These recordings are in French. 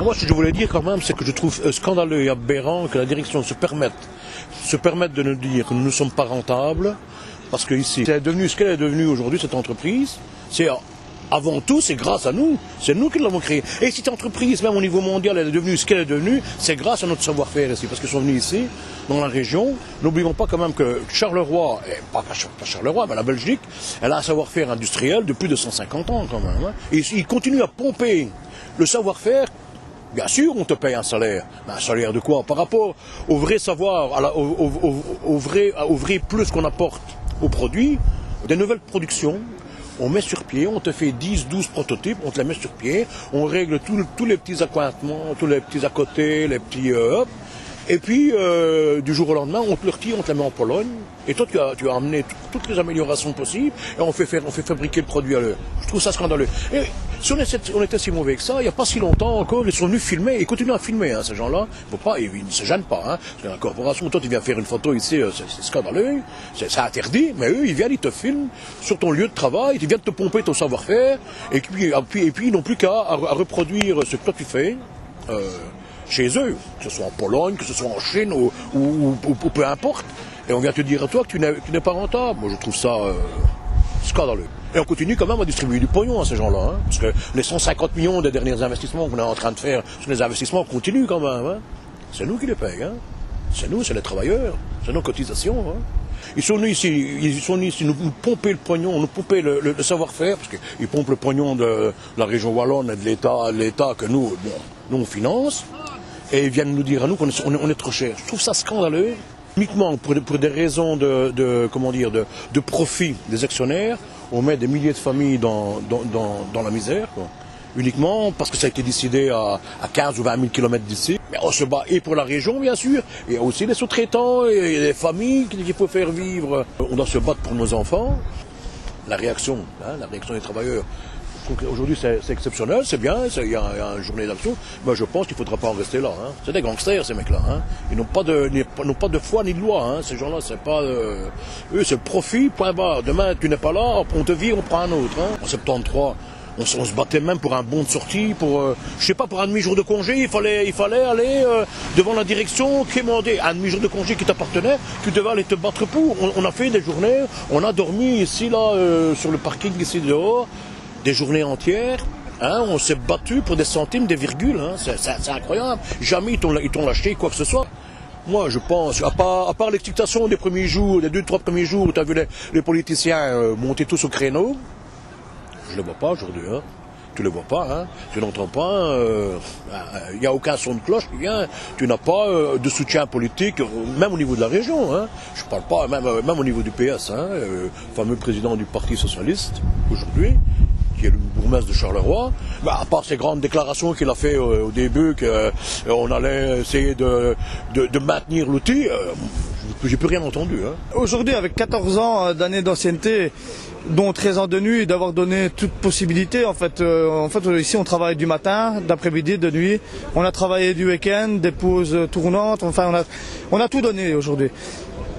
Moi, ce que je voulais dire quand même, c'est que je trouve scandaleux et aberrant que la direction se permette de nous dire que nous ne sommes pas rentables, parce que ici, c'est devenu ce qu'elle est devenue aujourd'hui, cette entreprise. C'est avant tout, c'est grâce à nous. C'est nous qui l'avons créée. Et cette entreprise, même au niveau mondial, elle est devenue ce qu'elle est devenue, c'est grâce à notre savoir-faire ici. Parce qu'ils sont venus ici, dans la région. N'oublions pas quand même que Charleroi, et pas Charleroi, mais la Belgique, elle a un savoir-faire industriel de plus de 150 ans quand même. Et ils continuent à pomper le savoir-faire. Bien sûr, on te paye un salaire. Mais un salaire de quoi? Par rapport au vrai savoir, au vrai plus qu'on apporte au produit, des nouvelles productions. On met sur pied, on te fait 10, 12 prototypes, on te les met sur pied, on règle tous les petits accointements, tous les petits à côté, les petits et puis du jour au lendemain, on te le retire, on te les met en Pologne, et toi tu as amené toutes les améliorations possibles, et on fait fabriquer le produit à l'heure. Je trouve ça scandaleux. Et si on était si mauvais que ça, il n'y a pas si longtemps encore, ils sont venus filmer, ils continuent à filmer, hein, ces gens-là. Ils ne se gênent pas, hein, parce que la corporation, toi tu viens faire une photo ici, c'est scandaleux, c'est interdit, mais eux, ils viennent, ils te filment sur ton lieu de travail, ils viennent te pomper ton savoir-faire, et puis ils n'ont plus qu'à reproduire ce que toi tu fais. Chez eux, que ce soit en Pologne, que ce soit en Chine ou peu importe. Et on vient te dire à toi que tu n'es pas rentable. Moi, je trouve ça scandaleux. Et on continue quand même à distribuer du pognon à ces gens-là. Hein, parce que les 150 millions des derniers investissements qu'on est en train de faire sur les investissements continuent quand même. Hein. C'est nous qui les payons. Hein. C'est nous, c'est les travailleurs. C'est nos cotisations. Hein. Ils sont venus ici nous pomper le pognon, nous pomper le savoir-faire, parce qu'ils pompent le pognon de la région wallonne et de l'État que nous on finance. Et ils viennent nous dire à nous qu'on est trop cher. Je trouve ça scandaleux. Uniquement pour des raisons de profit des actionnaires, on met des milliers de familles dans la misère, quoi. Uniquement parce que ça a été décidé à 15 ou 20 000 kilomètres d'ici. Mais on se bat et pour la région, bien sûr, et aussi les sous-traitants et les familles qu'il faut faire vivre. On doit se battre pour nos enfants. La réaction des travailleurs. Je trouve qu'aujourd'hui c'est exceptionnel, c'est bien, il y a une journée d'action, mais je pense qu'il ne faudra pas en rester là. Hein. C'est des gangsters ces mecs-là. Hein. Ils n'ont pas de foi ni de loi. Hein. Ces gens-là, c'est pas eux, c'est le profit, point barre. Demain tu n'es pas là, on te vire, on prend un autre. Hein. En 73, on se battait même pour un bon de sortie, pour un demi-jour de congé, il fallait aller devant la direction, quémander un demi-jour de congé qui t'appartenait, tu devais aller te battre pour. On a fait des journées, on a dormi ici, là, sur le parking, ici dehors, des journées entières, hein, on s'est battu pour des centimes, des virgules, hein, c'est incroyable. Jamais ils t'ont lâché quoi que ce soit. Moi, je pense, à part l'excitation des premiers jours, des 2-3 premiers jours où tu as vu les politiciens monter tous au créneau, je ne les vois pas aujourd'hui. Hein. Tu ne les vois pas, hein. Tu n'entends pas, il n'y a aucun son de cloche qui vient, tu n'as pas de soutien politique, même au niveau de la région. Hein. Je ne parle pas, même au niveau du PS, hein, le fameux président du Parti Socialiste, aujourd'hui, qui est le bourgmestre de Charleroi, à part ces grandes déclarations qu'il a fait au début qu'on allait essayer de maintenir l'outil, j'ai plus rien entendu. Hein. Aujourd'hui, avec 14 ans d'années d'ancienneté, dont 13 ans de nuit, d'avoir donné toute possibilité, en fait, ici on travaille du matin, d'après-midi, de nuit, on a travaillé du week-end, des pauses tournantes, enfin on a tout donné aujourd'hui.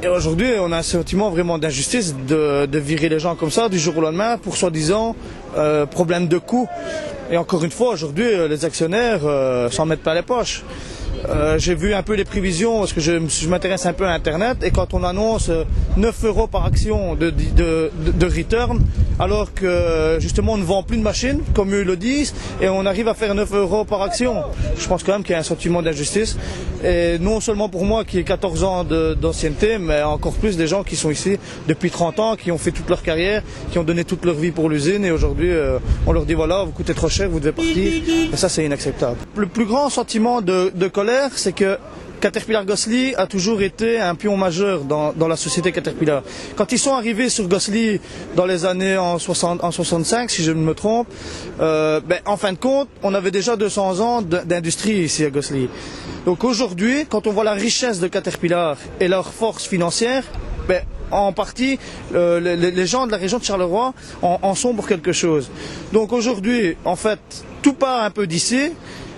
Et aujourd'hui, on a un sentiment vraiment d'injustice de virer les gens comme ça du jour au lendemain pour soi-disant problème de coût. Et encore une fois, aujourd'hui, les actionnaires s'en mettent pas les poches. J'ai vu un peu les prévisions parce que je m'intéresse un peu à Internet et quand on annonce 9 € par action de return alors que justement on ne vend plus de machines comme eux le disent et on arrive à faire 9 € par action. Je pense quand même qu'il y a un sentiment d'injustice et non seulement pour moi qui ai 14 ans d'ancienneté mais encore plus des gens qui sont ici depuis 30 ans, qui ont fait toute leur carrière, qui ont donné toute leur vie pour l'usine et aujourd'hui on leur dit voilà vous coûtez trop cher, vous devez partir et ça c'est inacceptable. Le plus grand sentiment de colère c'est que Caterpillar Gosselies a toujours été un pion majeur dans la société Caterpillar. Quand ils sont arrivés sur Gosselies dans les années en 65, si je ne me trompe, en fin de compte, on avait déjà 200 ans d'industrie ici à Gosselies. Donc aujourd'hui, quand on voit la richesse de Caterpillar et leur force financière, en partie, les gens de la région de Charleroi en sont pour quelque chose. Donc aujourd'hui, en fait, tout part un peu d'ici.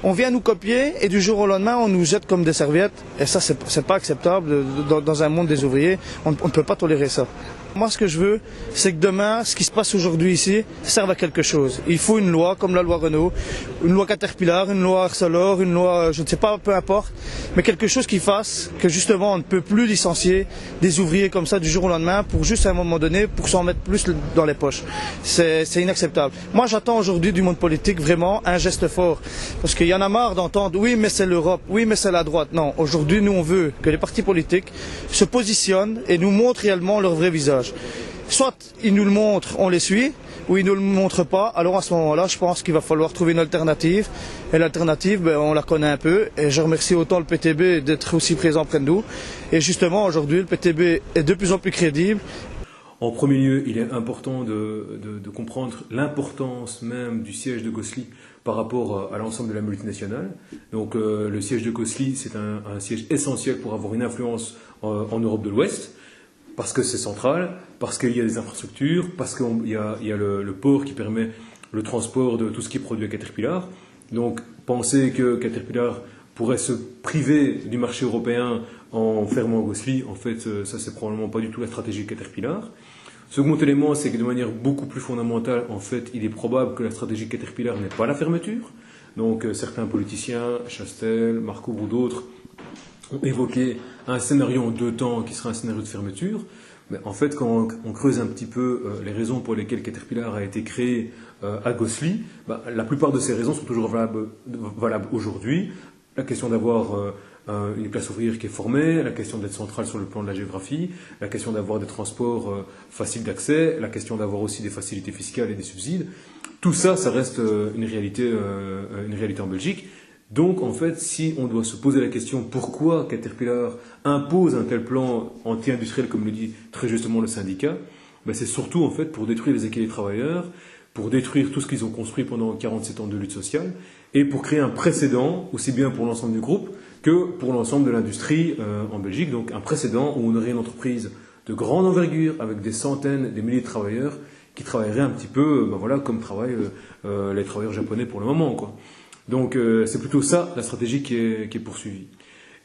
On vient nous copier et du jour au lendemain, on nous jette comme des serviettes. Et ça, c'est pas acceptable dans un monde des ouvriers. On ne peut pas tolérer ça. Moi, ce que je veux, c'est que demain, ce qui se passe aujourd'hui ici, serve à quelque chose. Il faut une loi, comme la loi Renault, une loi Caterpillar, une loi Arcelor, une loi, je ne sais pas, peu importe, mais quelque chose qui fasse que justement, on ne peut plus licencier des ouvriers comme ça du jour au lendemain pour juste à un moment donné, pour s'en mettre plus dans les poches. C'est inacceptable. Moi, j'attends aujourd'hui du monde politique vraiment un geste fort. Parce qu'il y en a marre d'entendre, oui, mais c'est l'Europe, oui, mais c'est la droite. Non, aujourd'hui, nous, on veut que les partis politiques se positionnent et nous montrent réellement leur vrai visage. Soit ils nous le montrent, on les suit, ou ils ne le montrent pas, alors à ce moment-là, je pense qu'il va falloir trouver une alternative. Et l'alternative, on la connaît un peu. Et je remercie autant le PTB d'être aussi présent près de nous. Et justement, aujourd'hui, le PTB est de plus en plus crédible. En premier lieu, il est important de comprendre l'importance même du siège de Gosselies par rapport à l'ensemble de la multinationale. Donc le siège de Gosselies, c'est un siège essentiel pour avoir une influence en Europe de l'Ouest. Parce que c'est central, parce qu'il y a des infrastructures, parce qu'il y a le port qui permet le transport de tout ce qui est produit à Caterpillar. Donc, penser que Caterpillar pourrait se priver du marché européen en fermant Gosselies, en fait, ça c'est probablement pas du tout la stratégie de Caterpillar. Second élément, c'est que de manière beaucoup plus fondamentale, en fait, il est probable que la stratégie de Caterpillar n'est pas la fermeture. Donc, certains politiciens, Chastel, Marcourt ou d'autres, ont évoqué un scénario en 2 temps qui serait un scénario de fermeture. Mais en fait, quand on creuse un petit peu les raisons pour lesquelles Caterpillar a été créé à Gosselies, la plupart de ces raisons sont toujours valables aujourd'hui. La question d'avoir une classe ouvrière qui est formée, la question d'être centrale sur le plan de la géographie, la question d'avoir des transports faciles d'accès, la question d'avoir aussi des facilités fiscales et des subsides. Tout ça, ça reste une réalité en Belgique. Donc, en fait, si on doit se poser la question pourquoi Caterpillar impose un tel plan anti-industriel, comme le dit très justement le syndicat, c'est surtout en fait pour détruire les acquis des travailleurs, pour détruire tout ce qu'ils ont construit pendant 47 ans de lutte sociale, et pour créer un précédent, aussi bien pour l'ensemble du groupe que pour l'ensemble de l'industrie en Belgique. Donc un précédent où on aurait une entreprise de grande envergure, avec des centaines, des milliers de travailleurs, qui travailleraient un petit peu comme travaillent les travailleurs japonais pour le moment, quoi. Donc c'est plutôt ça la stratégie qui est poursuivie.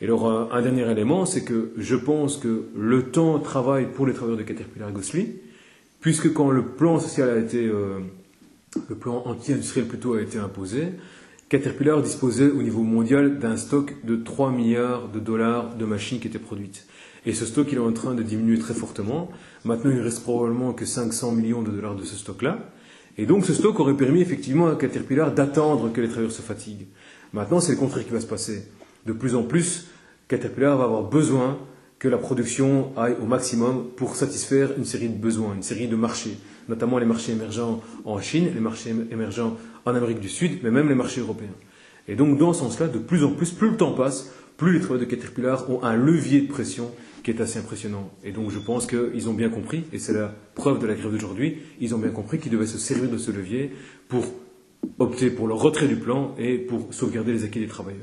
Et alors un dernier élément, c'est que je pense que le temps travaille pour les travailleurs de Caterpillar Gosselies, puisque quand le plan social a été, le plan anti-industriel plutôt a été imposé, Caterpillar disposait au niveau mondial d'un stock de 3 milliards de dollars de machines qui étaient produites. Et ce stock il est en train de diminuer très fortement. Maintenant il ne reste probablement que 500 millions de dollars de ce stock-là. Et donc ce stock aurait permis effectivement à Caterpillar d'attendre que les travailleurs se fatiguent. Maintenant, c'est le contraire qui va se passer. De plus en plus, Caterpillar va avoir besoin que la production aille au maximum pour satisfaire une série de besoins, une série de marchés, notamment les marchés émergents en Chine, les marchés émergents en Amérique du Sud, mais même les marchés européens. Et donc dans ce sens-là, de plus en plus, plus le temps passe, plus les travailleurs de Caterpillar ont un levier de pression qui est assez impressionnant. Et donc je pense qu'ils ont bien compris, et c'est la preuve de la grève d'aujourd'hui, ils ont bien compris qu'ils devaient se servir de ce levier pour opter pour le retrait du plan et pour sauvegarder les acquis des travailleurs.